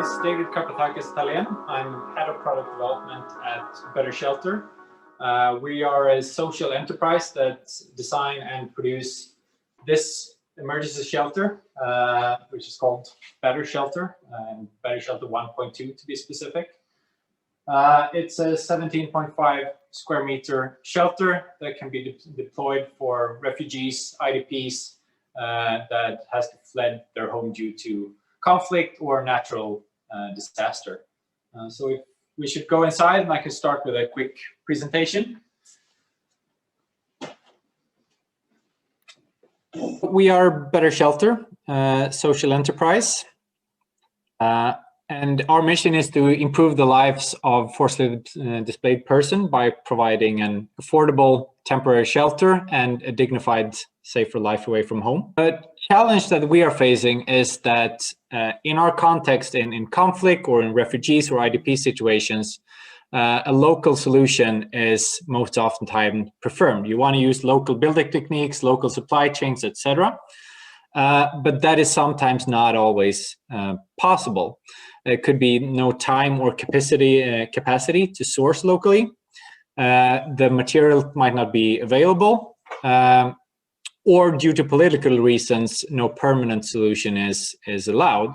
is David Italian. I'm Head of Product Development at Better Shelter. We are a social enterprise that design and produce this emergency shelter, which is called Better Shelter, and Better Shelter 1.2 to be specific. It's a 17.5 square meter shelter that can be deployed for refugees, IDPs that has fled their home due to conflict or natural disaster. So if we should go inside, and I can start with a quick presentation. We are Better Shelter, social enterprise. And our mission is to improve the lives of forcibly displaced person by providing an affordable temporary shelter and a dignified, safer life away from home. The challenge that we are facing is that in our context, in conflict or in refugees or IDP situations, a local solution is most often time preferred. You want to use local building techniques, local supply chains, etc. But that is sometimes not always possible. It could be no time or capacity to source locally. The material might not be available, or due to political reasons, no permanent solution is allowed.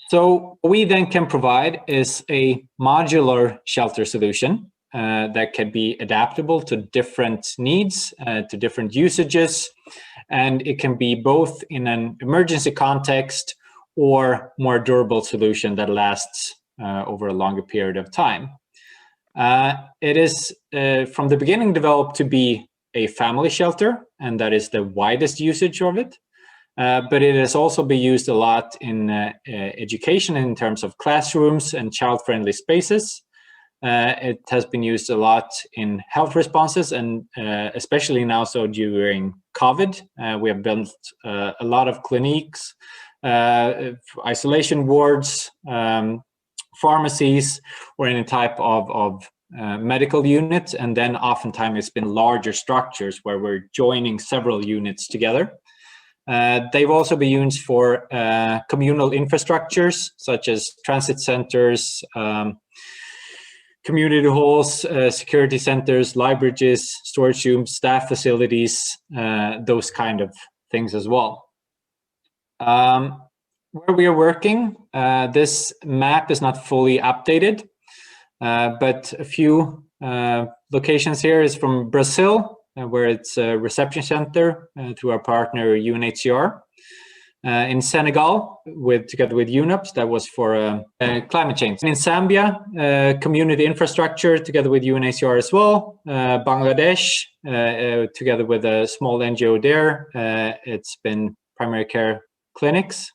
So what we then can provide is a modular shelter solution that can be adaptable to different needs, to different usages, and it can be both in an emergency context or more durable solution that lasts over a longer period of time. It is from the beginning developed to be a family shelter, and that is the widest usage of it. But it has also been used a lot in education in terms of classrooms and child-friendly spaces. It has been used a lot in health responses, and especially now so during COVID. We have built a lot of clinics, isolation wards, pharmacies, or any type of medical unit, and then oftentimes it's been larger structures where we're joining several units together. They've also been used for communal infrastructures such as transit centers, community halls, security centers, libraries, storage rooms, staff facilities, those kind of things as well. Where we are working, this map is not fully updated, but a few locations here is from Brazil, where it's a reception center through our partner UNHCR. In Senegal, together with UNOPS, that was for climate change. In Zambia, community infrastructure together with UNHCR as well. Bangladesh, together with a small NGO there, it's been primary care clinics.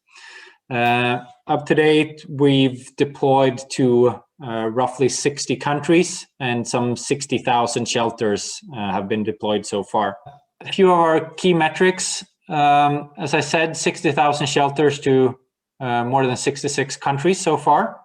Up to date, we've deployed to roughly 60 countries, and some 60,000 shelters have been deployed so far. A few of our key metrics, as I said, 60,000 shelters to more than 66 countries so far.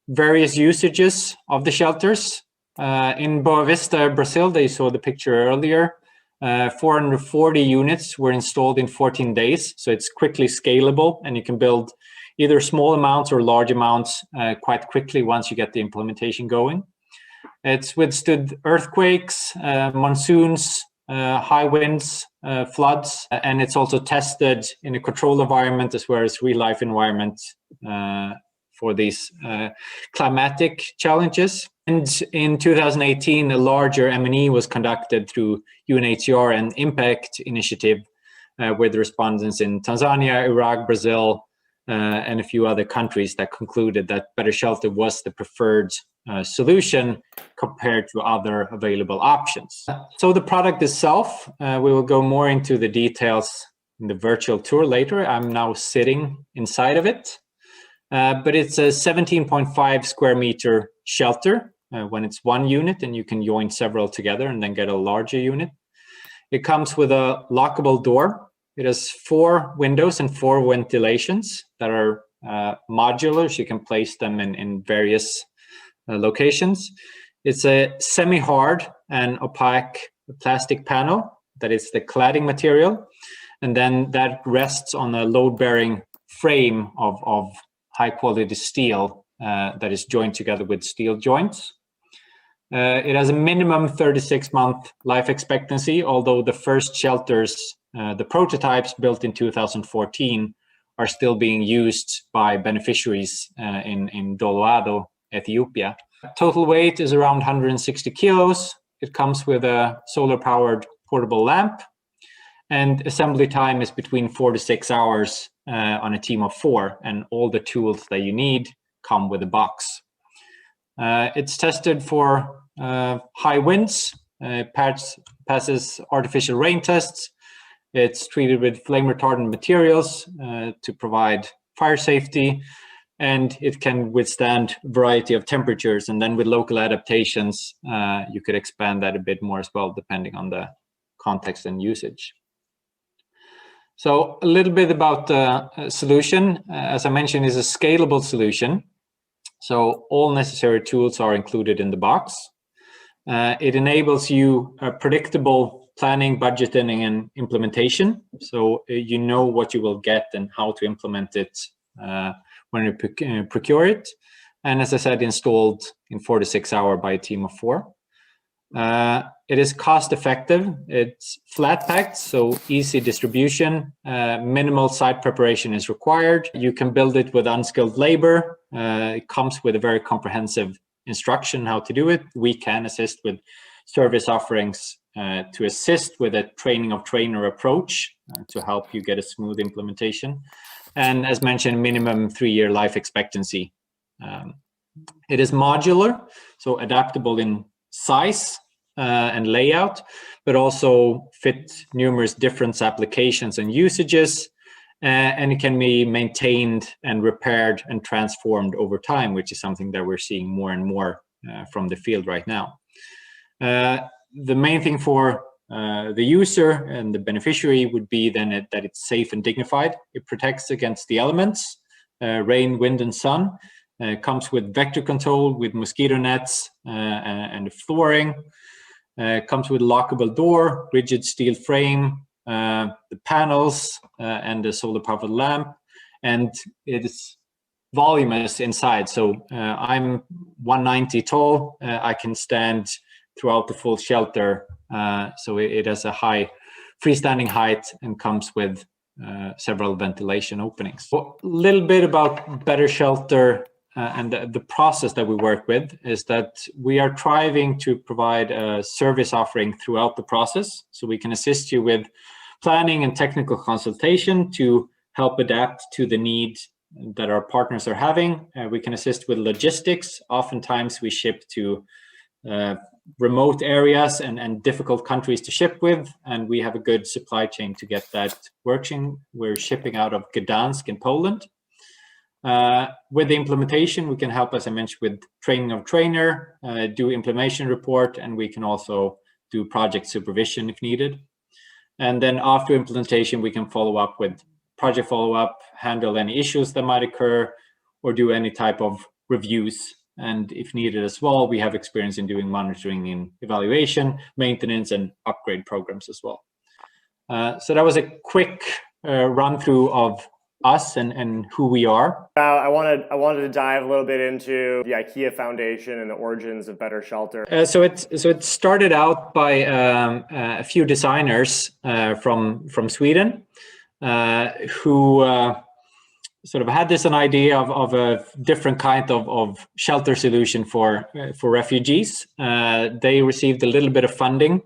Various usages of the shelters. In Boa Vista, Brazil, they saw the picture earlier. 440 units were installed in 14 days, so it's quickly scalable, and you can build either small amounts or large amounts quite quickly once you get the implementation going. It's withstood earthquakes, monsoons, high winds, floods, and it's also tested in a controlled environment as well as real-life environment for these climatic challenges. And in 2018, a larger M&E was conducted through UNHCR and Impact Initiative with respondents in Tanzania, Iraq, Brazil, and a few other countries that concluded that Better Shelter was the preferred solution compared to other available options. So the product itself, we will go more into the details in the virtual tour later. I'm now sitting inside of it, but it's a 17.5 square meter shelter when it's one unit, and you can join several together and then get a larger unit. It comes with a lockable door. It has 4 windows and 4 ventilations that are modular, so you can place them in various locations. It's a semi-hard and opaque plastic panel that is the cladding material, and then that rests on a load-bearing frame of high quality steel that is joined together with steel joints. It has a minimum 36-month life expectancy, although the first shelters, the prototypes built in 2014, are still being used by beneficiaries in Doloado, Ethiopia. Total weight is around 160 kilos. It comes with a solar-powered portable lamp, and assembly time is between 4 to 6 hours on a team of 4, and all the tools that you need come with a box. It's tested for high winds, passes artificial rain tests. It's treated with flame retardant materials to provide fire safety, and it can withstand a variety of temperatures. And then with local adaptations, you could expand that a bit more as well, depending on the context and usage. So a little bit about the solution. As I mentioned, is a scalable solution. So all necessary tools are included in the box. It enables you a predictable planning, budgeting, and implementation. So you know what you will get and how to implement it when you procure it. And as I said, installed in 4 to 6 hours by a team of 4. It is cost effective. It's flat packed, so easy distribution. Minimal site preparation is required. You can build it with unskilled labor. It comes with a very comprehensive instruction how to do it. We can assist with service offerings to assist with a training of trainer approach to help you get a smooth implementation. And as mentioned, minimum 3-year life expectancy. It is modular, so adaptable in size and layout, but also fit numerous different applications and usages, and it can be maintained and repaired and transformed over time, which is something that we're seeing more and more from the field right now. The main thing for the user and the beneficiary would be then that it's safe and dignified. It protects against the elements, rain, wind, and sun. Comes with vector control, with mosquito nets and flooring. Comes with lockable door, rigid steel frame, the panels, and the solar powered lamp. And it is voluminous inside. So I'm 190 tall. I can stand throughout the full shelter. So it has a high freestanding height and comes with several ventilation openings. A little bit about Better Shelter and the process that we work with is that we are striving to provide a service offering throughout the process. So we can assist you with planning and technical consultation to help adapt to the needs that our partners are having. We can assist with logistics. Oftentimes we ship to remote areas and difficult countries to ship with, and we have a good supply chain to get that working. We're shipping out of Gdansk in Poland. With the implementation, we can help, as I mentioned, with training of trainer, do implementation report, and we can also do project supervision if needed. And then after implementation, we can follow up with project follow-up, handle any issues that might occur, or do any type of reviews. And if needed as well, we have experience in doing monitoring and evaluation, maintenance, and upgrade programs as well. So that was a quick run through of us and who we are. I wanted to dive a little bit into the IKEA Foundation and the origins of Better Shelter. So it started out by a few designers from Sweden who sort of had an idea of a different kind of shelter solution for refugees. They received a little bit of funding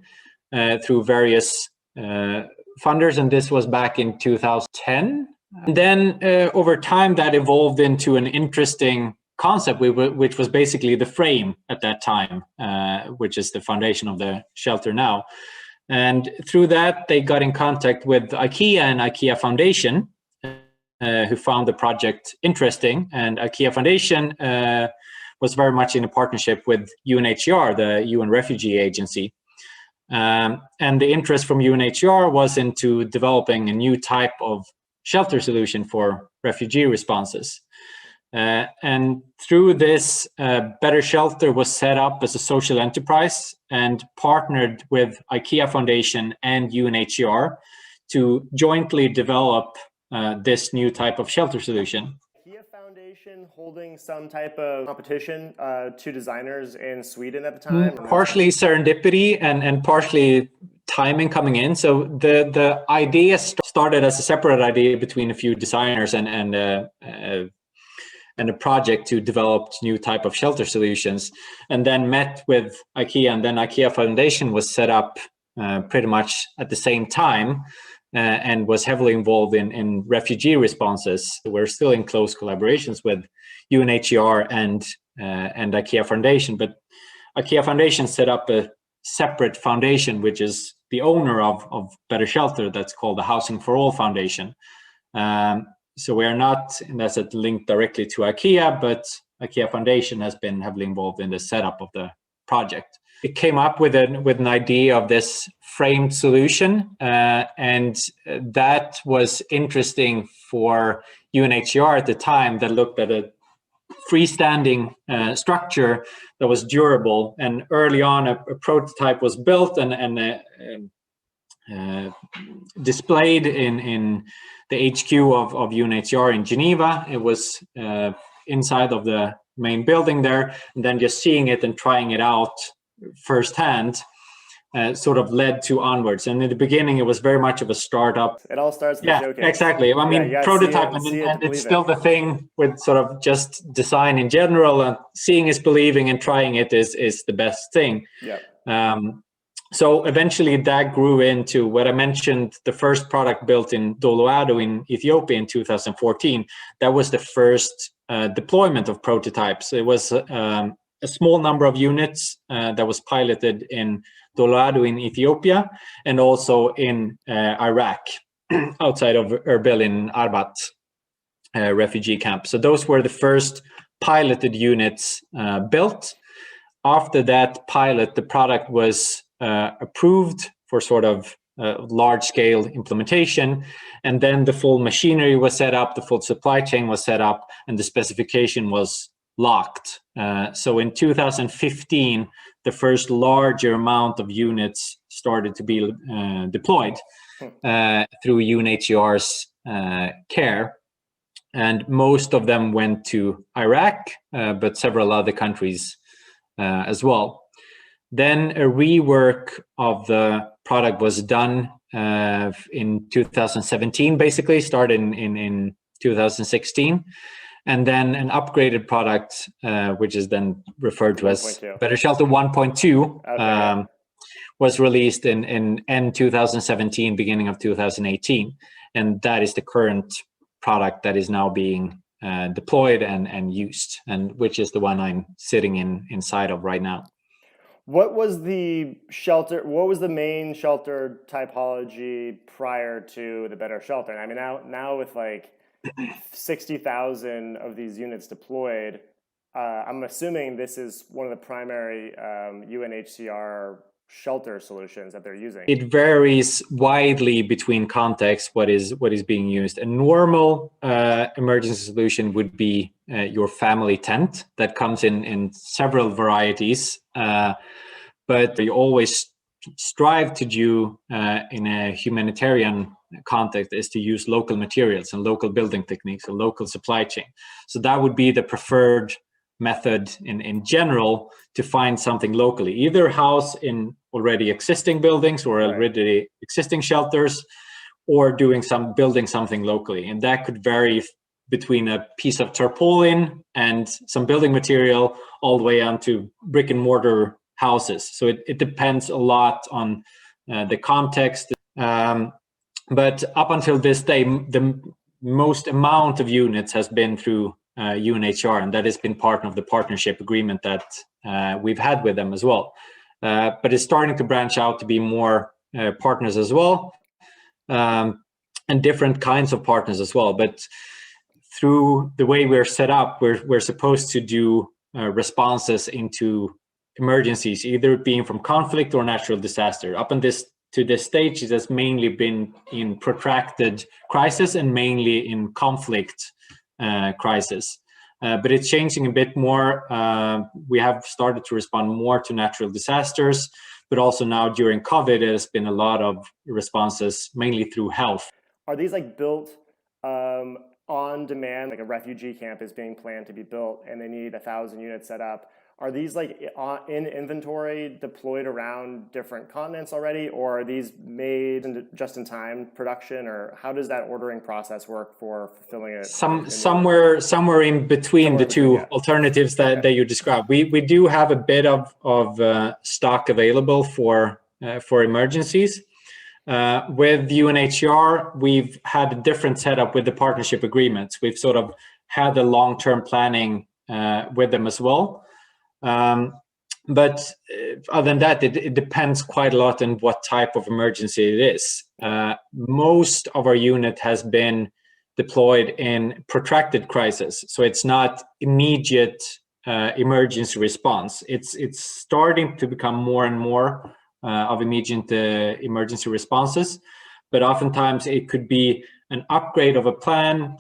through various funders, and this was back in 2010. And then over time, that evolved into an interesting concept, which was basically the frame at that time, which is the foundation of the shelter now. And through that, they got in contact with IKEA and IKEA Foundation, who found the project interesting. And IKEA Foundation was very much in a partnership with UNHCR, the UN Refugee Agency. And the interest from UNHCR was into developing a new type of shelter solution for refugee responses. And through this, Better Shelter was set up as a social enterprise and partnered with IKEA Foundation and UNHCR to jointly develop this new type of shelter solution. IKEA Foundation Foundation holding some type of competition to designers in Sweden at the time? Partially serendipity and partially timing coming in. So the idea started as a separate idea between a few designers and a project to develop new type of shelter solutions, and then met with IKEA, and then IKEA Foundation was set up pretty much at the same time. And was heavily involved in refugee responses. We're still in close collaborations with UNHCR and IKEA Foundation, but IKEA Foundation set up a separate foundation, which is the owner of Better Shelter, that's called the Housing for All Foundation. So we are not, and that's linked directly to IKEA, but IKEA Foundation has been heavily involved in the setup of the project. It came up with an idea of this framed solution, and that was interesting for UNHCR at the time, that looked at a freestanding structure that was durable. And early on, a prototype was built and displayed in the HQ of UNHCR in Geneva. It was inside of the main building there, and then just seeing it and trying it out firsthand sort of led to onwards. And in the beginning, it was very much of a startup. It all starts with the showcase. Exactly. I mean, prototype, and it's still the thing with sort of just design in general, and seeing is believing, and trying it is the best thing. Yeah. So eventually that grew into what I mentioned, the first product built in Doloado in Ethiopia in 2014. That was the first deployment of prototypes. It was a small number of units that was piloted in Doloado in Ethiopia, and also in Iraq, outside of Erbil in Arbat refugee camp. So those were the first piloted units built. After that pilot, the product was approved for sort of large-scale implementation, and then the full machinery was set up, the full supply chain was set up, and the specification was locked. So in 2015, the first larger amount of units started to be deployed through UNHCR's care, and most of them went to Iraq, but several other countries as well. Then a rework of the product was done in 2017, basically started in 2016. And then an upgraded product, which is then referred to as Better Shelter 1.2, was released in end 2017, beginning of 2018. And that is the current product that is now being deployed and used, and which is the one I'm sitting inside of right now. What was the shelter? What was the main shelter typology prior to the Better Shelter? I mean, now with like 60,000 of these units deployed, I'm assuming this is one of the primary UNHCR shelter solutions that they're using. It varies widely between contexts what is being used. A normal emergency solution would be your family tent that comes in several varieties, but we always strive to do in a humanitarian context is to use local materials and local building techniques and local supply chain. So that would be the preferred method in general, to find something locally, either house in already existing buildings or already existing shelters, or building something locally. And that could vary between a piece of tarpaulin and some building material all the way onto brick and mortar houses. So it depends a lot on the context. But up until this day, the most amount of units has been through UNHCR, and that has been part of the partnership agreement that we've had with them as well. But it's starting to branch out to be more partners as well, and different kinds of partners as well. But through the way we're set up, we're supposed to do responses into emergencies, either being from conflict or natural disaster. Up to this stage, it has mainly been in protracted crisis and mainly in conflict crisis. But it's changing a bit more. We have started to respond more to natural disasters, but also now during COVID, there's been a lot of responses, mainly through health. Are these like built on on demand, like a refugee camp is being planned to be built and they need 1,000 units set up, are these like in inventory deployed around different continents already, or are these made just in time production, or how does that ordering process work for fulfilling it? Somewhere in between the two alternatives that you described. We do have a bit of stock available for emergencies. With UNHCR, we've had a different setup with the partnership agreements. We've sort of had a long-term planning with them as well. But other than that, it depends quite a lot on what type of emergency it is. Most of our unit has been deployed in protracted crisis, so it's not immediate emergency response. It's starting to become more and more of immediate emergency responses, but oftentimes it could be an upgrade of a planned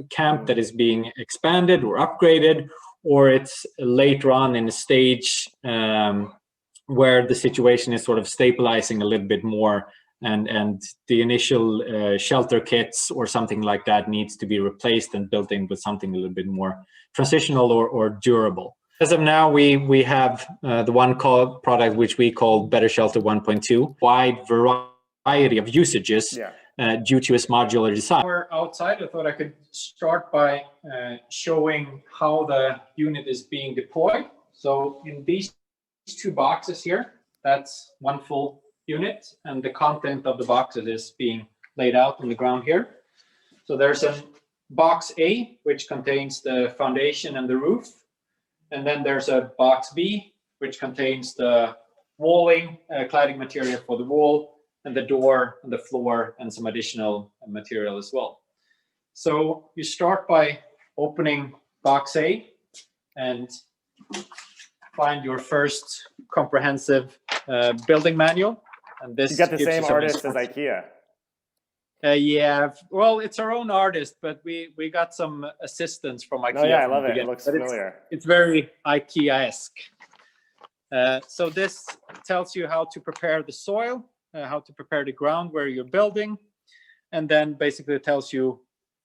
camp that is being expanded or upgraded, or it's later on in a stage where the situation is sort of stabilizing a little bit more, and the initial shelter kits or something like that needs to be replaced and built in with something a little bit more transitional or durable. As of now, we have the one product which we call Better Shelter 1.2, wide variety of usages due to its modular design. We're outside. I thought I could start by showing how the unit is being deployed. So in these two boxes here, that's one full unit, and the content of the boxes is being laid out on the ground here. So there's a box A, which contains the foundation and the roof. And then there's a box B, which contains the walling, cladding material for the wall, and the door and the floor, and some additional material as well. So you start by opening box A and find your first comprehensive building manual. And this, you got the same artist as IKEA. Yeah, well, it's our own artist, but we got some assistance from IKEA. Oh yeah, I love it. It looks familiar. It's very IKEA-esque. So this tells you how to prepare the soil, how to prepare the ground where you're building, and then basically it tells you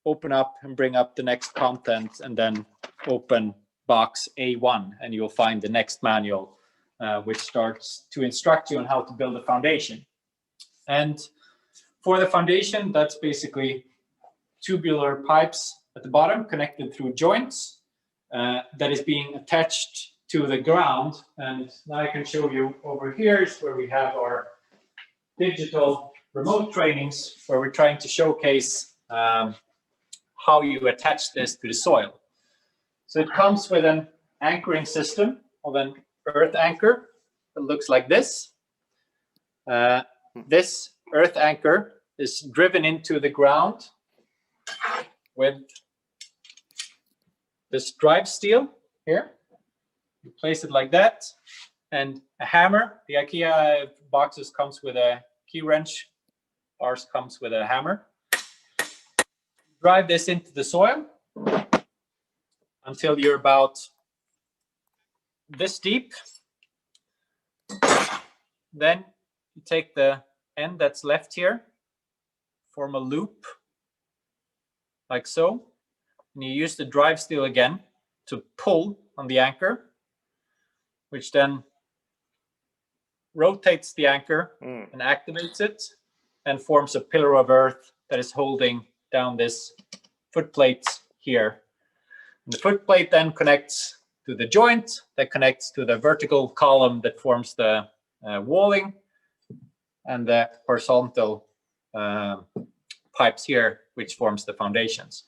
open up and bring up the next content, and then open box A1, and you'll find the next manual, which starts to instruct you on how to build a foundation. And for the foundation, that's basically tubular pipes at the bottom connected through joints that is being attached to the ground. And now I can show you over here is where we have our digital remote trainings, where we're trying to showcase how you attach this to the soil. So it comes with an anchoring system of an earth anchor that looks like this. This earth anchor is driven into the ground with this drive steel here. You place it like that, and a hammer. The IKEA boxes comes with a key wrench. Ours comes with a hammer. Drive this into the soil until you're about this deep. Then you take the end that's left here, form a loop like so, and you use the drive steel again to pull on the anchor, which then rotates the anchor and activates it, and forms a pillar of earth that is holding down this footplate here. And the footplate then connects to the joint that connects to the vertical column that forms the walling, and the horizontal pipes here, which forms the foundations.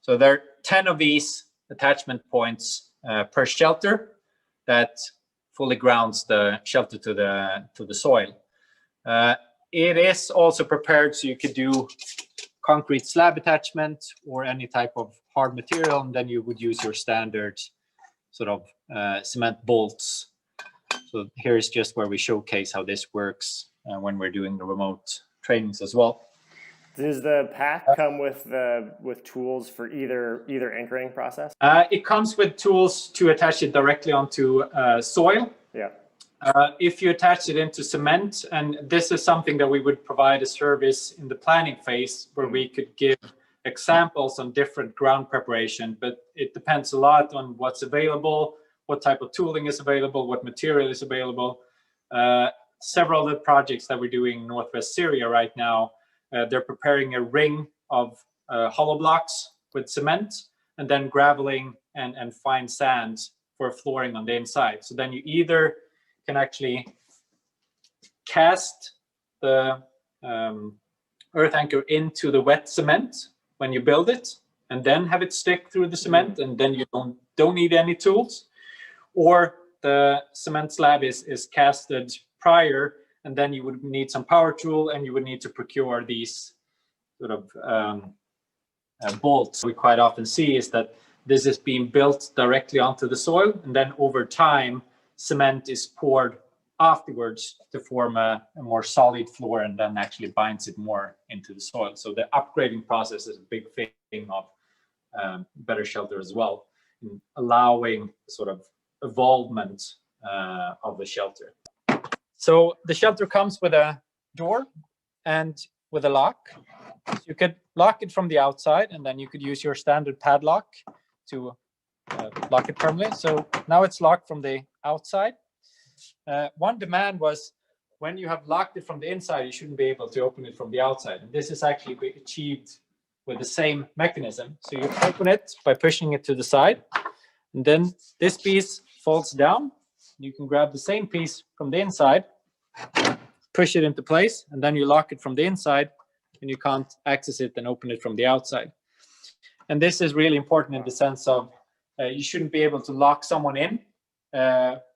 So there are 10 of these attachment points per shelter that fully grounds the shelter to the soil. It is also prepared so you could do concrete slab attachment or any type of hard material, and then you would use your standard sort of cement bolts. So here's just where we showcase how this works when we're doing the remote trainings as well. Does the pack come with tools for either anchoring process? It comes with tools to attach it directly onto soil. Yeah. If you attach it into cement, and this is something that we would provide a service in the planning phase, where we could give examples on different ground preparation, but it depends a lot on what's available, what type of tooling is available, what material is available. Several of the projects that we're doing in Northwest Syria right now, they're preparing a ring of hollow blocks with cement and then graveling and fine sand for flooring on the inside. So then you either can actually cast the earth anchor into the wet cement when you build it, and then have it stick through the cement, and then you don't need any tools. Or the cement slab is casted prior, and then you would need some power tool, and you would need to procure these sort of bolts. We quite often see is that this is being built directly onto the soil, and then over time, cement is poured afterwards to form a more solid floor, and then actually binds it more into the soil. So the upgrading process is a big thing of Better Shelter as well, in allowing sort of evolvement of the shelter. So the shelter comes with a door and with a lock. So you could lock it from the outside, and then you could use your standard padlock to lock it permanently. So now it's locked from the outside. One demand was, when you have locked it from the inside, you shouldn't be able to open it from the outside. And this is actually achieved with the same mechanism. So you open it by pushing it to the side, and then this piece folds down. You can grab the same piece from the inside, push it into place, and then you lock it from the inside, and you can't access it and open it from the outside. And this is really important in the sense of you shouldn't be able to lock someone in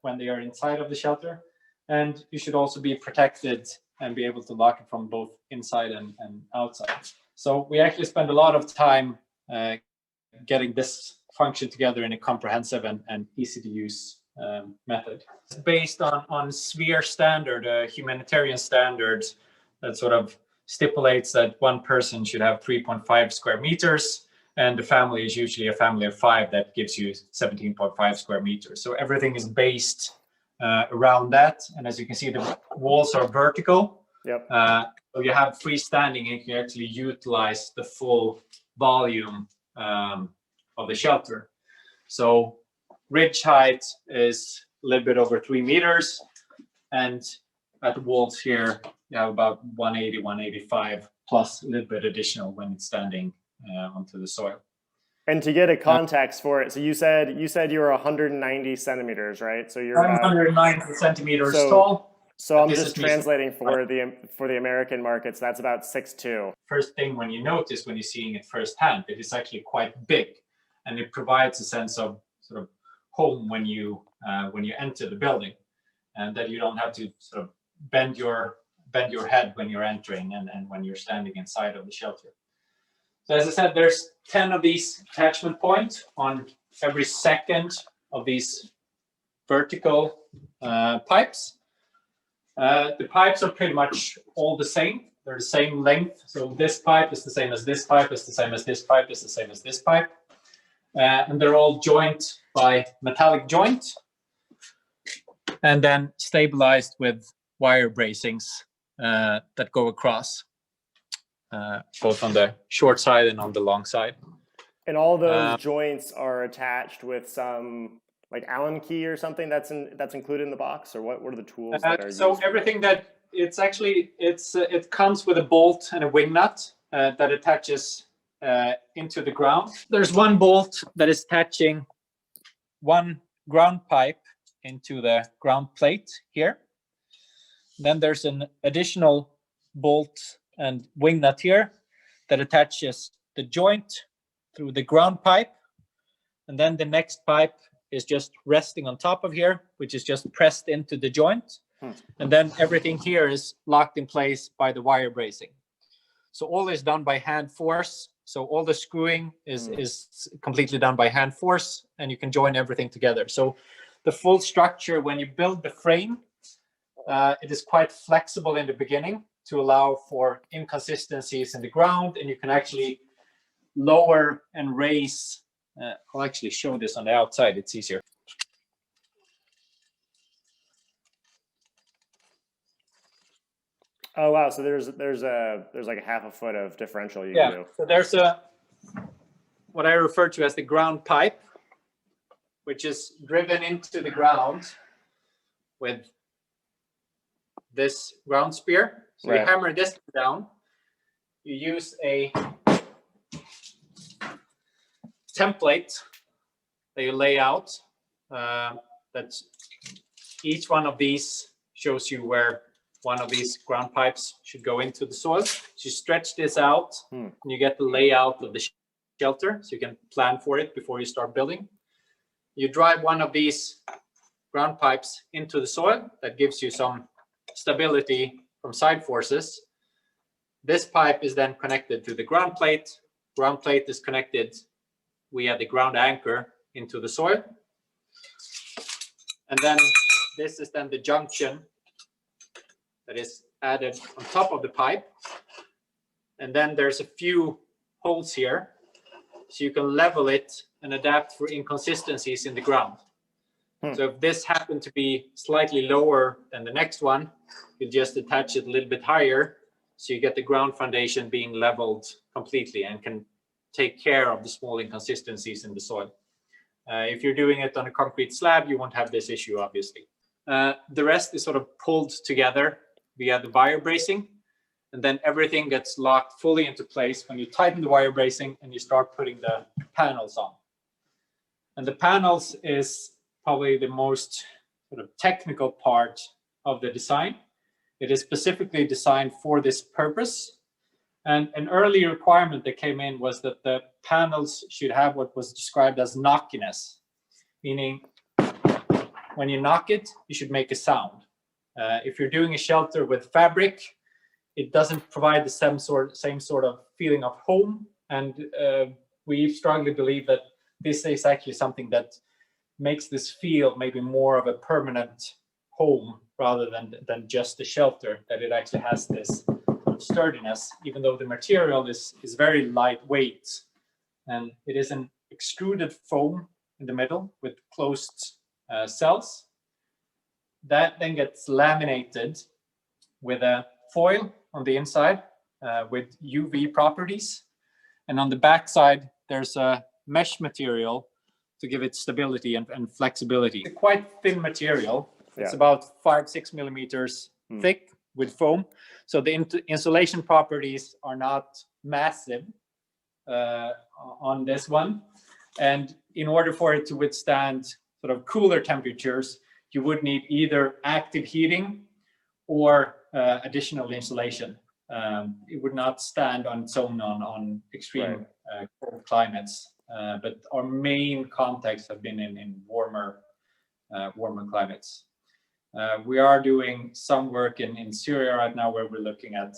when they are inside of the shelter, and you should also be protected and be able to lock it from both inside and outside. So we actually spend a lot of time getting this function together in a comprehensive and easy to use method. It's based on SPHERE standard, a humanitarian standard that sort of stipulates that one person should have 3.5 square meters, and the family is usually a family of 5 that gives you 17.5 square meters. So everything is based around that. And as you can see, the walls are vertical. Yep. So you have freestanding, and you can actually utilize the full volume of the shelter. So ridge height is a little bit over 3 meters. And at the walls here, you have about 180, 185, plus a little bit additional when it's standing onto the soil. And to get a context for it, so you said you're 190 centimeters, right? So you're 190 centimeters tall. So I'm just translating for the American markets. That's about 6'2". First thing when you notice when you're seeing it firsthand, it is actually quite big, and it provides a sense of sort of home when you enter the building, and that you don't have to sort of bend your head when you're entering and when you're standing inside of the shelter. So as I said, there's 10 of these attachment points on every second of these vertical pipes. The pipes are pretty much all the same. They're the same length. So this pipe is the same as this pipe, is the same as this pipe, is the same as this pipe. And they're all joined by metallic joint, and then stabilized with wire bracings that go across, both on the short side and on the long side. And all those joints are attached with some like Allen key or something that's included in the box, or what are the tools that are so used? Everything that it comes with a bolt and a wing nut that attaches into the ground. There's one bolt that is attaching one ground pipe into the ground plate here. Then there's an additional bolt and wing nut here that attaches the joint through the ground pipe. And then the next pipe is just resting on top of here, which is just pressed into the joint. And then everything here is locked in place by the wire bracing. So all is done by hand force. So all the screwing is completely done by hand force, and you can join everything together. So the full structure, when you build the frame, it is quite flexible in the beginning to allow for inconsistencies in the ground, and you can actually lower and raise. I'll actually show this on the outside, it's easier. Oh wow! So there's like a half a foot of differential you can do. So there's a what I refer to as the ground pipe, which is driven into the ground with this ground spear. So you hammer this down. You use a template that you lay out. That's each one of these shows you where one of these ground pipes should go into the soil. So you stretch this out and you get the layout of the shelter, so you can plan for it before you start building. You drive one of these ground pipes into the soil. That gives you some stability from side forces. This pipe is then connected to the ground plate. Ground plate is connected via the ground anchor into the soil. And then this is then the junction that is added on top of the pipe. And then there's a few holes here, so you can level it and adapt for inconsistencies in the ground. So if this happened to be slightly lower than the next one, you just attach it a little bit higher, so you get the ground foundation being leveled completely and can take care of the small inconsistencies in the soil. If you're doing it on a concrete slab, you won't have this issue, obviously. The rest is sort of pulled together via the wire bracing, and then everything gets locked fully into place when you tighten the wire bracing and you start putting the panels on. And the panels is probably the most sort of technical part of the design. It is specifically designed for this purpose. And an early requirement that came in was that the panels should have what was described as knockiness, meaning when you knock it, you should make a sound. If you're doing a shelter with fabric, it doesn't provide the same sort of feeling of home. And we strongly believe that this is actually something that makes this feel maybe more of a permanent home rather than just a shelter, that it actually has this sturdiness, even though the material is very lightweight. And it is an extruded foam in the middle with closed cells. That then gets laminated with a foil on the inside with UV properties. And on the back side, there's a mesh material to give it stability and flexibility. It's a quite thin material. It's about 5-6 millimeters thick with foam. So the insulation properties are not massive on this one. And in order for it to withstand sort of cooler temperatures, you would need either active heating or additional insulation. It would not stand on its own on extreme cold climates. But our main contexts have been in warmer climates. We are doing some work in Syria right now where we're looking at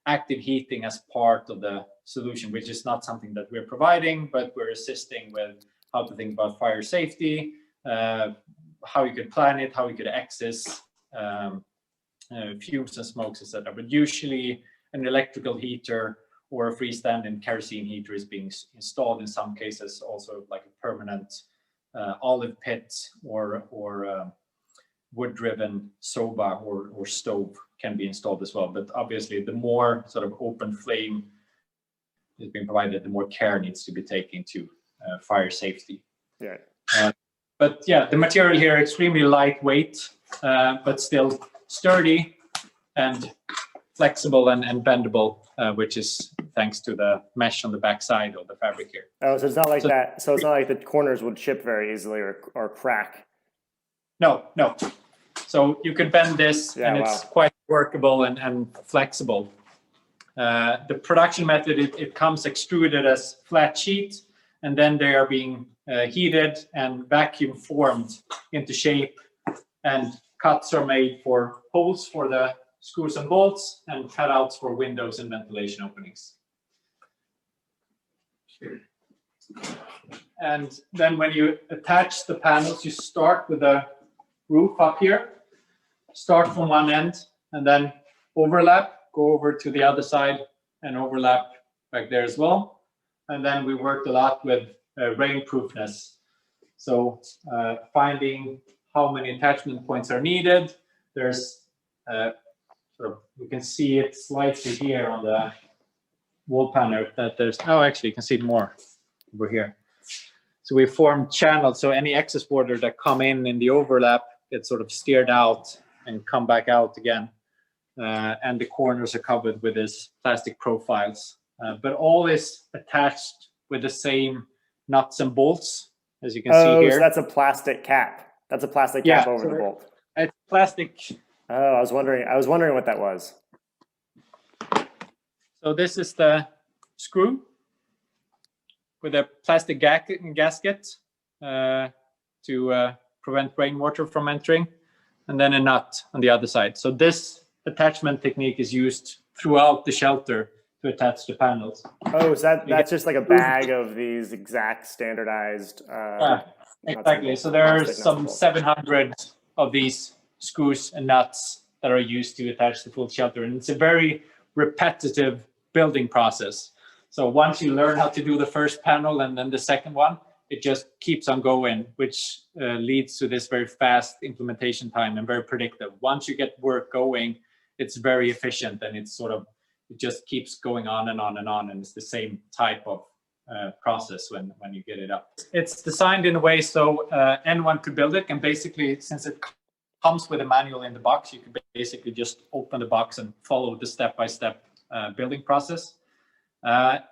active heating as part of the solution, which is not something that we're providing, but we're assisting with how to think about fire safety, how you could plan it, how you could access fumes and smokes, etc. But usually an electrical heater or a freestanding kerosene heater is being installed in some cases, also like a permanent olive pit or wood-driven soba or stove can be installed as well. But obviously, the more sort of open flame is being provided, the more care needs to be taken to fire safety. But yeah, the material here extremely lightweight, but still sturdy and flexible and bendable, which is thanks to the mesh on the back side of the fabric here. Oh, so it's not like that. So it's not like the corners would chip very easily or crack. No. So you could bend this, and it's quite workable and flexible. The production method, it comes extruded as flat sheet, and then they are being heated and vacuum formed into shape, and cuts are made for holes for the screws and bolts and cutouts for windows and ventilation openings. And then when you attach the panels, you start with a roof up here, start from one end and then overlap, go over to the other side and overlap back there as well. And then we worked a lot with rainproofness. So finding how many attachment points are needed. There's you can see it slightly here on the wall panel that there's, actually you can see it more. over here. So we form channels, so any excess water that come in the overlap gets sort of steered out and come back out again. And the corners are covered with this plastic profiles. But all is attached with the same nuts and bolts, as you can see here. So that's a plastic cap. That's a plastic cap over the bolt. It's plastic. Oh, I was wondering what that was. So this is the screw with a plastic gasket to prevent rainwater from entering, and then a nut on the other side. So this attachment technique is used throughout the shelter to attach the panels. Oh, so that's just like a bag of these exact standardized. Exactly. So there are some 700 of these screws and nuts that are used to attach the full shelter, and it's a very repetitive building process. So once you learn how to do the first panel and then the second one, it just keeps on going, which leads to this very fast implementation time and very predictive. Once you get work going, it's very efficient, and it's sort of, it just keeps going on and on and on, and it's the same type of process when you get it up. It's designed in a way so anyone could build it, and basically, since it comes with a manual in the box, you can basically just open the box and follow the step-by-step building process.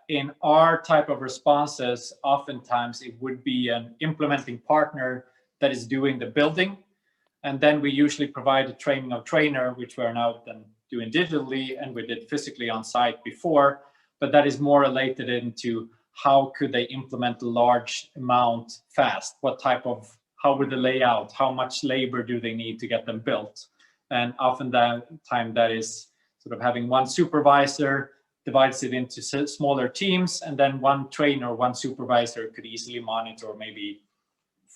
In our type of responses, oftentimes it would be an implementing partner that is doing the building, and then we usually provide a training of trainer, which we are now then doing digitally, and we did physically on site before, but that is more related into how could they implement a large amount fast, how would the layout, how much labor do they need to get them built, and often that time that is sort of having one supervisor divides it into smaller teams, and then one trainer, one supervisor could easily monitor maybe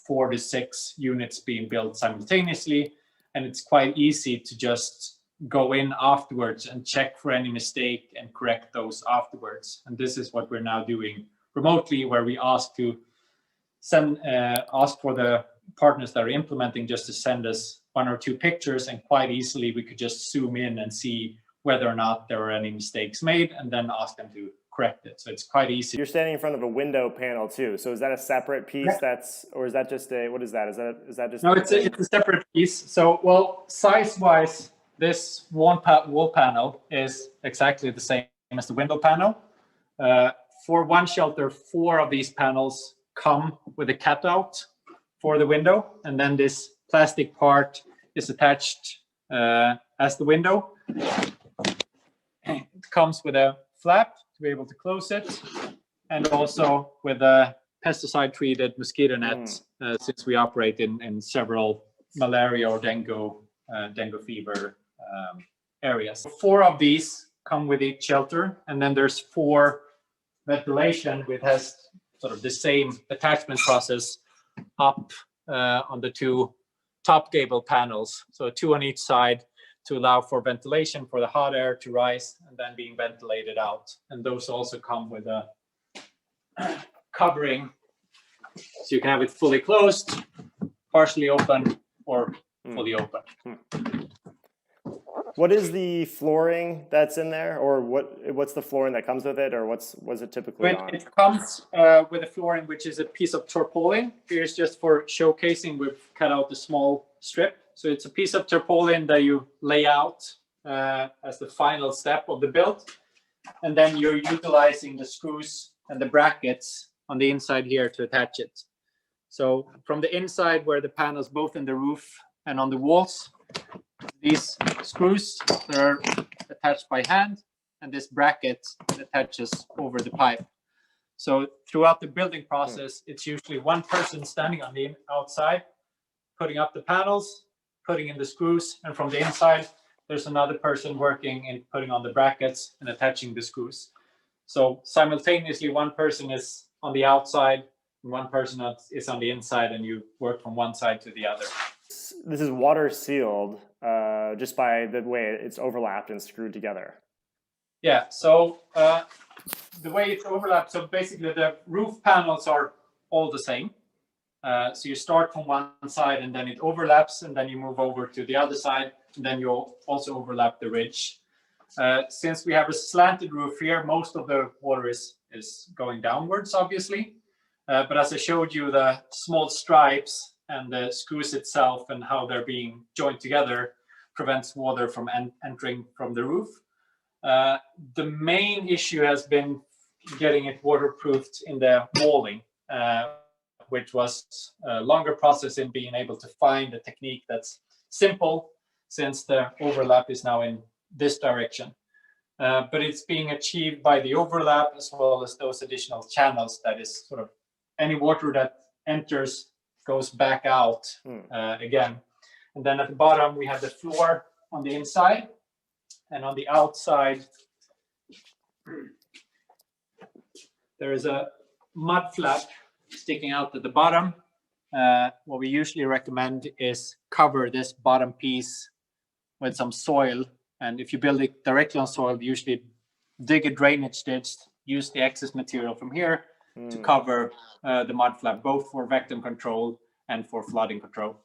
4 to 6 units being built simultaneously. And it's quite easy to just go in afterwards and check for any mistake and correct those afterwards. And this is what we're now doing remotely, where we ask for the partners that are implementing just to send us 1 or 2 pictures, and quite easily we could just zoom in and see whether or not there are any mistakes made, and then ask them to correct it. So it's quite easy. You're standing in front of a window panel too. So is that a separate piece? Yeah. Or is that just what is that? Is that just? No, it's a separate piece. So, well, size-wise, this wall panel is exactly the same as the window panel. For one shelter, 4 of these panels come with a cutout for the window, and then this plastic part is attached as the window. It comes with a flap to be able to close it, and also with a pesticide-treated mosquito net, since we operate in several malaria or dengue fever areas. 4 of these come with each shelter, and then there's 4 ventilation, which has sort of the same attachment process up on the 2 top gable panels, so 2 on each side, to allow for ventilation for the hot air to rise and then being ventilated out. And those also come with a covering, so you can have it fully closed, partially open, or fully open. What is the flooring that's in there, or what's the flooring that comes with it, or what's it typically on? It comes with a flooring, which is a piece of tarpaulin. Here's just for showcasing, we've cut out a small strip. So it's a piece of tarpaulin that you lay out as the final step of the build. And then you're utilizing the screws and the brackets on the inside here to attach it. So from the inside, where the panels, both in the roof and on the walls, these screws that are attached by hand, and this bracket attaches over the pipe. So throughout the building process, it's usually one person standing on the outside, putting up the panels, putting in the screws, and from the inside, there's another person working and putting on the brackets and attaching the screws. So simultaneously, one person is on the outside and one person is on the inside, and you work from one side to the other. This is water sealed just by the way it's overlapped and screwed together. Yeah, so the way it's overlapped, so basically the roof panels are all the same. So you start from one side and then it overlaps, and then you move over to the other side, and then you'll also overlap the ridge. Since we have a slanted roof here, most of the water is going downwards, obviously. But as I showed you, the small stripes and the screws itself and how they're being joined together prevents water from entering from the roof. The main issue has been getting it waterproofed in the walling, which was a longer process in being able to find a technique that's simple, since the overlap is now in this direction. But it's being achieved by the overlap as well as those additional channels. That is sort of any water that enters goes back out again. And then at the bottom, we have the floor on the inside, and on the outside, there is a mud flap sticking out at the bottom. What we usually recommend is cover this bottom piece with some soil. And if you build it directly on soil, usually dig a drainage ditch, use the excess material from here to cover the mud flap, both for vacuum control and for flooding control.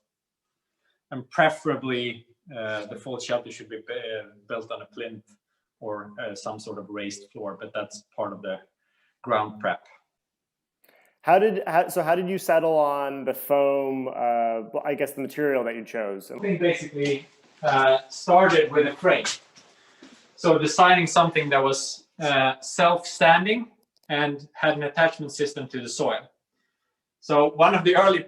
And preferably, the full shelter should be built on a plinth or some sort of raised floor, but that's part of the ground prep. How did you settle on the foam, I guess the material that you chose? I think basically started with a frame. So designing something that was self-standing and had an attachment system to the soil. So one of the early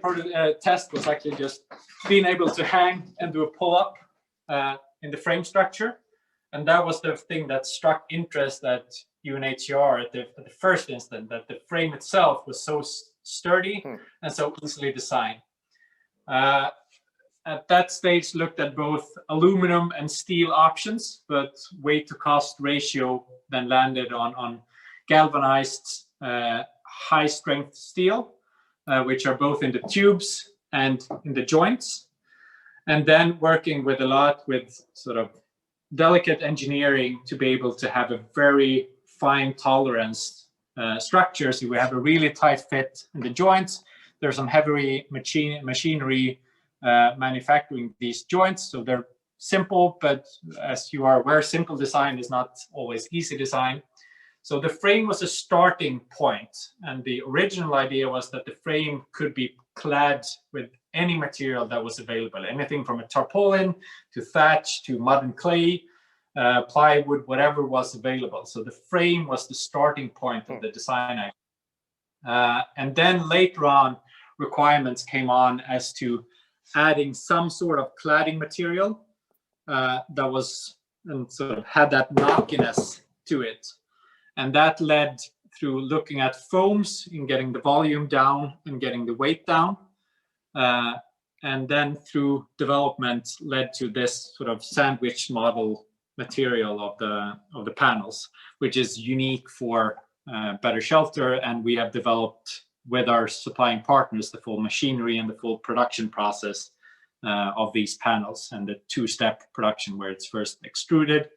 tests was actually just being able to hang and do a pull-up in the frame structure. And that was the thing that struck interest at UNHCR at the first instant, that the frame itself was so sturdy and so easily designed. At that stage, looked at both aluminum and steel options, but weight to cost ratio then landed on galvanized high strength steel, which are both in the tubes and in the joints. And then working with a lot with sort of delicate engineering to be able to have a very fine tolerance structure. So we have a really tight fit in the joints. There's some heavy machinery manufacturing these joints. So they're simple, but as you are aware, simple design is not always easy design. So the frame was a starting point. And the original idea was that the frame could be clad with any material that was available, anything from a tarpaulin to thatch to mud and clay, plywood, whatever was available. So the frame was the starting point of the design. And then later on, requirements came on as to adding some sort of cladding material that was and sort of had that knockiness to it. And that led through looking at foams and getting the volume down and getting the weight down. And then through development led to this sort of sandwich model material of the panels, which is unique for Better Shelter. And we have developed with our supplying partners the full machinery and the full production process of these panels, and the two-step production where it's first extruded,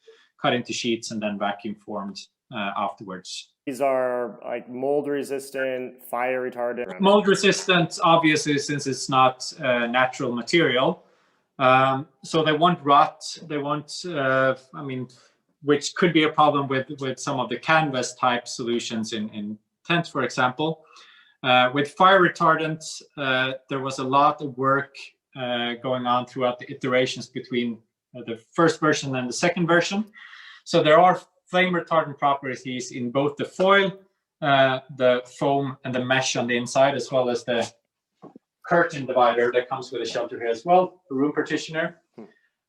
cut into sheets, and then vacuum formed afterwards. These are like mold resistant, fire retardant. Mold resistant, obviously, since it's not natural material. So they won't rot. They won't. I mean, which could be a problem with some of the canvas type solutions in tents, for example. With fire retardants, there was a lot of work going on throughout the iterations between the first version and the second version. So there are flame retardant properties in both the foil, the foam, and the mesh on the inside, as well as the curtain divider that comes with the shelter here as well, the room partitioner.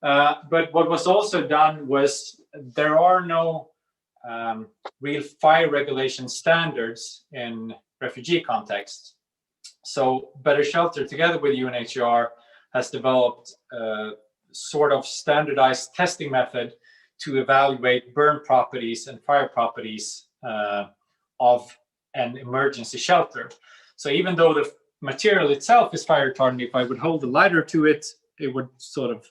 But what was also done was there are no real fire regulation standards in refugee context. So Better Shelter, together with UNHCR, has developed a sort of standardized testing method to evaluate burn properties and fire properties of an emergency shelter. So even though the material itself is fire retardant, if I would hold the lighter to it, it would sort of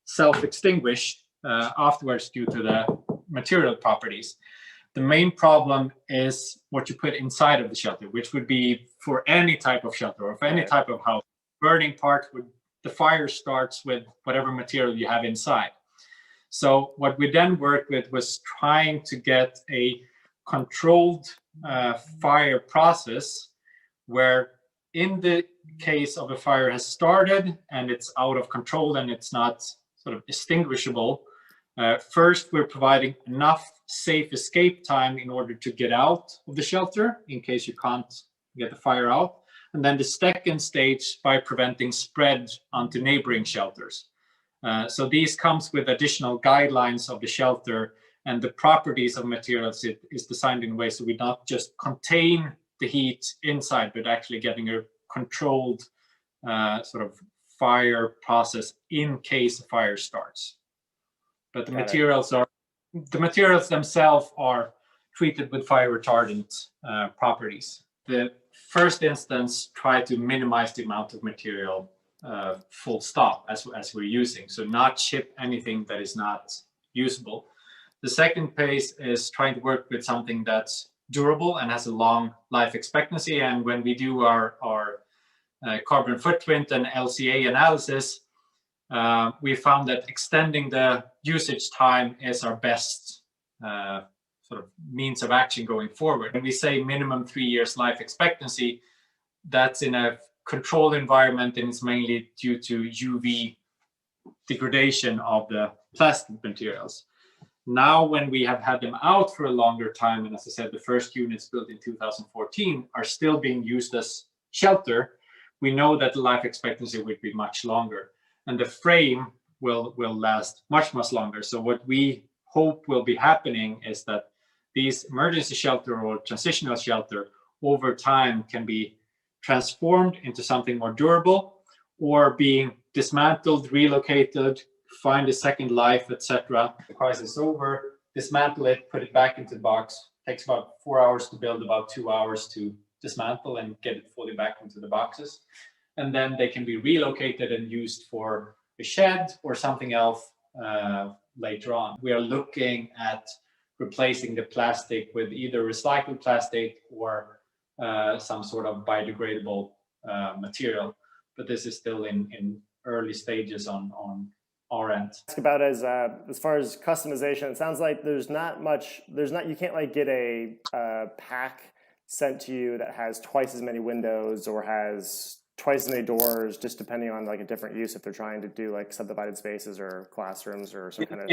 self-extinguish afterwards due to the material properties. The main problem is what you put inside of the shelter, which would be for any type of shelter or for any type of house. Burning part, the fire starts with whatever material you have inside. So what we then worked with was trying to get a controlled fire process where in the case of a fire has started and it's out of control and it's not sort of extinguishable, first we're providing enough safe escape time in order to get out of the shelter in case you can't get the fire out. And then the second stage by preventing spread onto neighboring shelters. So these comes with additional guidelines of the shelter and the properties of materials. It is designed in a way so we not just contain the heat inside, but actually getting a controlled sort of fire process in case a fire starts. But the materials themselves are treated with fire retardant properties. The first instance, try to minimize the amount of material full stop as we're using. So not ship anything that is not usable. The second phase is trying to work with something that's durable and has a long life expectancy. And when we do our carbon footprint and LCA analysis, we found that extending the usage time is our best sort of means of action going forward. When we say minimum 3 years life expectancy, that's in a controlled environment, and it's mainly due to UV degradation of the plastic materials. Now, when we have had them out for a longer time, and as I said, the first units built in 2014 are still being used as shelter, we know that the life expectancy will be much longer, and the frame will last much longer. So what we hope will be happening is that these emergency shelter or transitional shelter over time can be transformed into something more durable, or being dismantled, relocated, find a second life, etc. The crisis is over, dismantle it, put it back into the box. Takes about 4 hours to build, about 2 hours to dismantle and get it fully back into the boxes. And then they can be relocated and used for a shed or something else later on. We are looking at replacing the plastic with either recycled plastic or some sort of biodegradable material, but this is still in early stages on our end. Ask about as far as customization, it sounds like you can't like get a pack sent to you that has twice as many windows or has twice as many doors, just depending on like a different use if they're trying to do like subdivided spaces or classrooms or some kind of.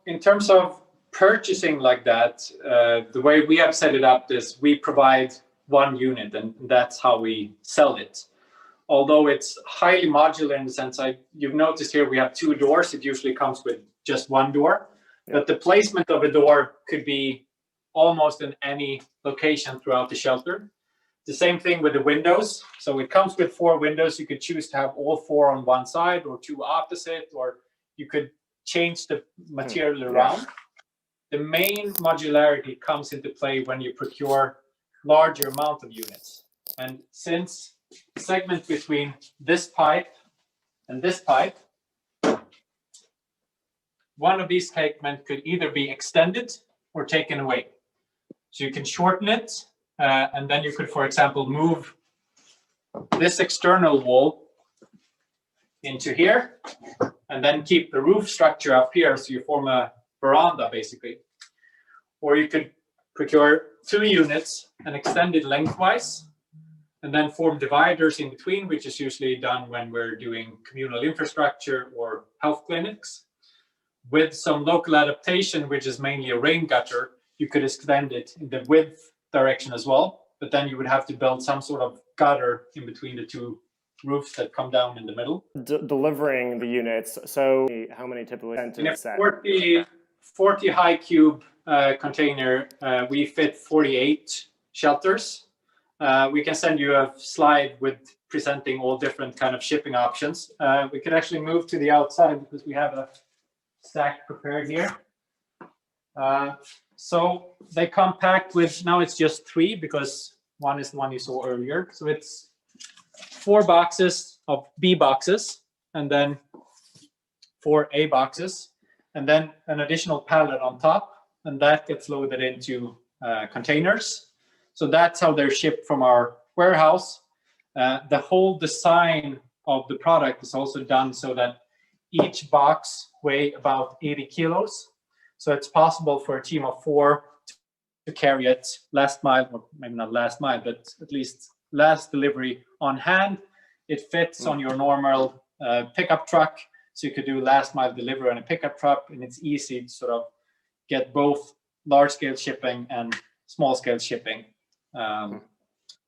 In terms of purchasing like that, the way we have set it up is we provide one unit, and that's how we sell it. Although it's highly modular in the sense you've noticed here we have 2 doors. It usually comes with just 1 door, but the placement of a door could be almost in any location throughout the shelter. The same thing with the windows. So it comes with 4 windows. You could choose to have all 4 on one side or 2 opposite, or you could change the material around. The main modularity comes into play when you procure larger amount of units. And since the segment between this pipe and this pipe, one of these segments could either be extended or taken away. So you can shorten it, and then you could, for example, move this external wall into here, and then keep the roof structure up here, so you form a veranda basically. Or you could procure 2 units and extend it lengthwise, and then form dividers in between, which is usually done when we're doing communal infrastructure or health clinics. With some local adaptation, which is mainly a rain gutter, you could extend it in the width direction as well, but then you would have to build some sort of gutter in between the 2 roofs that come down in the middle. Delivering the units, so how many typically tend to set? 40 high cube container, we fit 48 shelters. We can send you a slide with presenting all different kind of shipping options. We could actually move to the outside because we have a stack prepared here. So they come packed with, now it's just 3 because one is the one you saw earlier. So it's 4 boxes of B boxes, and then 4 A boxes, and then an additional pallet on top, and that gets loaded into containers. So that's how they're shipped from our warehouse. The whole design of the product is also done so that each box weighs about 80 kilos. So it's possible for a team of 4 to carry it last mile, or maybe not last mile, but at least last delivery on hand. It fits on your normal pickup truck, so you could do last mile delivery on a pickup truck, and it's easy to sort of get both large scale shipping and small scale shipping.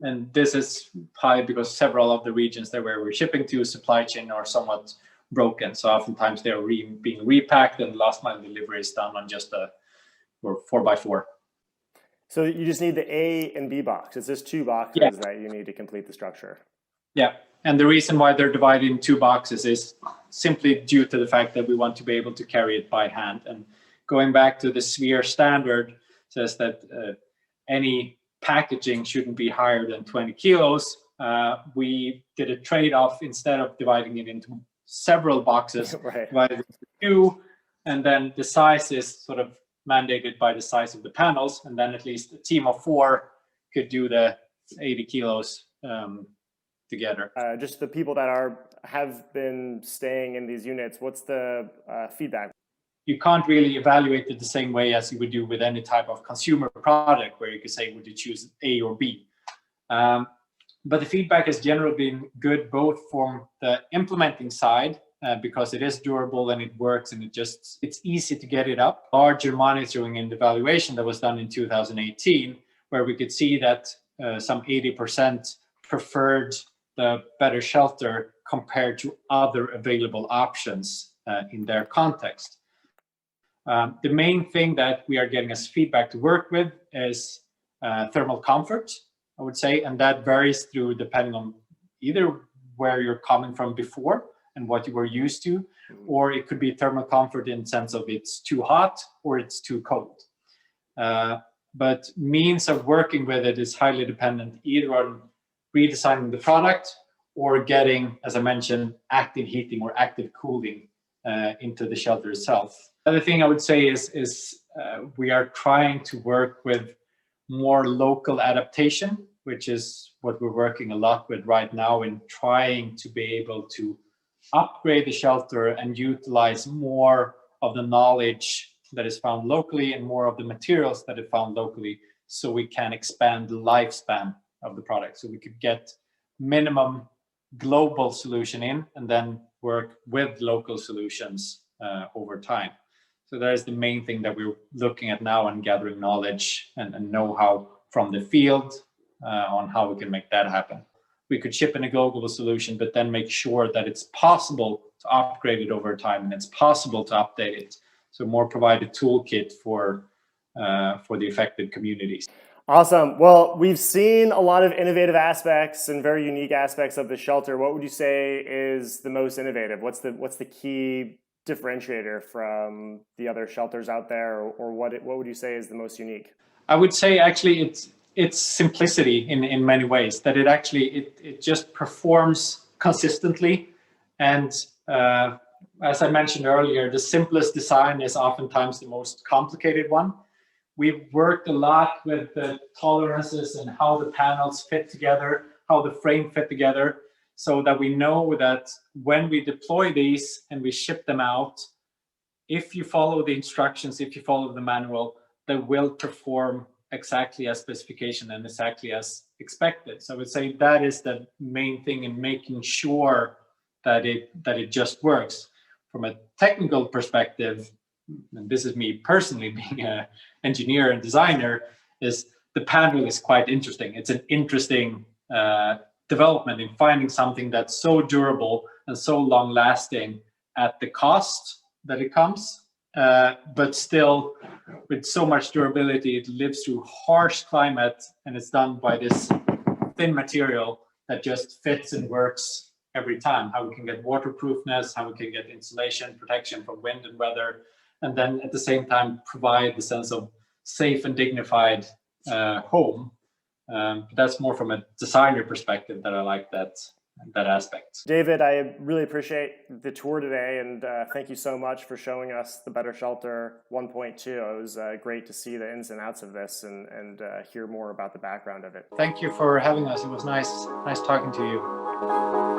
And this is probably because several of the regions that where we're shipping to supply chain are somewhat broken. So oftentimes they're being repacked, and last mile delivery is done on just a 4x4. So you just need the A and B box. It's just 2 boxes that you need to complete the structure. Yeah. And the reason why they're divided in 2 boxes is simply due to the fact that we want to be able to carry it by hand. And going back to the sphere standard says that any packaging shouldn't be higher than 20 kilos. We did a trade-off. Instead of dividing it into several boxes, divided it into 2, and then the size is sort of mandated by the size of the panels, and then at least a team of 4 could do the 80 kilos together. Just the people that have been staying in these units, what's the feedback? You can't really evaluate it the same way as you would do with any type of consumer product, where you could say, would you choose A or B? But the feedback has generally been good, both from the implementing side, because it is durable and it works, and it's easy to get it up. Larger monitoring and evaluation that was done in 2018, where we could see that some 80% preferred the Better Shelter compared to other available options in their context. The main thing that we are getting as feedback to work with is thermal comfort, I would say, and that varies through depending on either where you're coming from before and what you were used to, or it could be thermal comfort in the sense of it's too hot or it's too cold. But means of working with it is highly dependent either on redesigning the product or getting, as I mentioned, active heating or active cooling into the shelter itself. The other thing I would say is we are trying to work with more local adaptation, which is what we're working a lot with right now, in trying to be able to upgrade the shelter and utilize more of the knowledge that is found locally and more of the materials that are found locally, so we can expand the lifespan of the product. So we could get minimum global solution in and then work with local solutions over time. So that is the main thing that we're looking at now, and gathering knowledge and know-how from the field on how we can make that happen. We could ship in a global solution, but then make sure that it's possible to upgrade it over time and it's possible to update it. So more provide a toolkit for the affected communities. Awesome. Well, we've seen a lot of innovative aspects and very unique aspects of the shelter. What would you say is the most innovative? What's the key differentiator from the other shelters out there, or what would you say is the most unique? I would say actually it's simplicity in many ways, that it just performs consistently. And as I mentioned earlier, the simplest design is oftentimes the most complicated one. We've worked a lot with the tolerances and how the panels fit together, how the frame fit together, so that we know that when we deploy these and we ship them out, if you follow the instructions, if you follow the manual, they will perform exactly as specification and exactly as expected. So I would say that is the main thing in making sure that it just works. From a technical perspective, and this is me personally being an engineer and designer, is the panel is quite interesting. It's an interesting development in finding something that's so durable and so long lasting at the cost that it comes, but still with so much durability. It lives through harsh climate, and it's done by this thin material that just fits and works every time. How we can get waterproofness, how we can get insulation, protection from wind and weather, and then at the same time provide the sense of safe and dignified home. That's more from a designer perspective that I like that aspect. David, I really appreciate the tour today, and thank you so much for showing us the Better Shelter 1.2. It was great to see the ins and outs of this and hear more about the background of it. Thank you for having us. It was nice talking to you.